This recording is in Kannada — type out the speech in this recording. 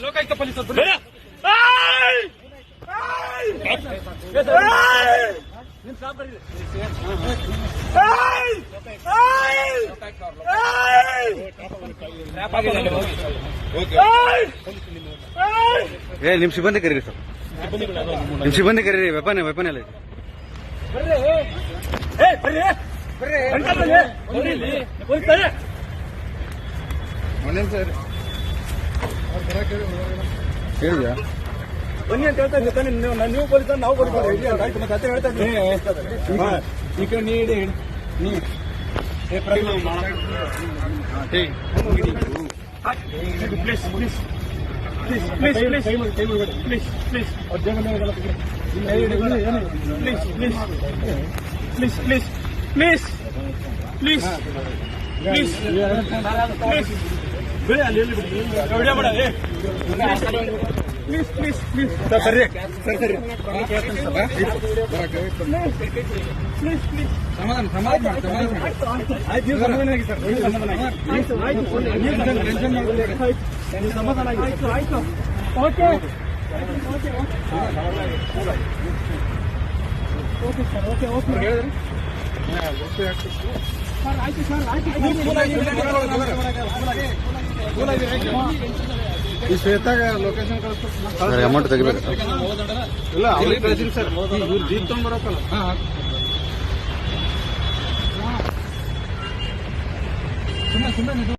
ಲೋಕಾಯುಕ್ತ ಪೊಲೀಸ್ ನಿಮ್ ಸಿಬ್ಬಂದಿ ಕರೀರಿ ಸರ್, ನಿಮ್ ಸಿಬ್ಬಂದಿ ಕರೀರಿ. ವೆಪನ್ ಎಲ್ಲ ಹೇಳಿದ್ಯಾ? ಬನ್ನಿ ಅಂತ ಹೇಳ್ತಾ ಇದ್ದೀನಿ. ನೀವು ಪೊಲೀಸ್ ನಾವು ಪೊಲೀಸ್ ಆಯ್ತು. ಮತ್ತೆ ಹತ್ತಿರ ಹೇಳ್ತಾ ಇದ್ದೀನಿ. ಈಗ ನೀಡಿ please please please please please please please please please please please please ಬಿಡಿ, ಅಲ್ಲಿ ವಿಡಿಯೋ ಮಾಡ. ಪ್ಲೀಸ್ ಪ್ಲೀಸ್ ಪ್ಲೀಸ್ ಸರ್, ಸರಿ ಸರಿ ಸರಿ ಪ್ಲೀಸ್ ಪ್ಲೀಸ್ ಸಮಾಧಾನ ಆಯ್ತು. ನೀವು ಸಮಾಧಾನ ಆಗಿ ಸರ್, ಸಮಾಧಾನ ಆಗಿ ಸಮಾಧಾನ ಆಗಿ ಆಯ್ತು. Okay okay sir, okay okay ಹೇಳಿದ್ರಿ ಸರ್. ಆಯ್ತು ಸರ್, ಆಯ್ತು. ಈ ಶ್ವೇತಾಗ ಲೊಕೇಶನ್ ಕಳಿಸ್ತಾರೆ. ಅಮೌಂಟ್ ತೆಗಿಬೇಕು ಇಲ್ಲ, ಅವ್ರಿಗೆ ಕಳಿಸಿರಿ ಸರ್. ಇವ್ರು ಜೀಪ್ ತಗೊಂಡ್ಬರಕ್ಕಲ್ಲ. ಸುಮ್ಮನೆ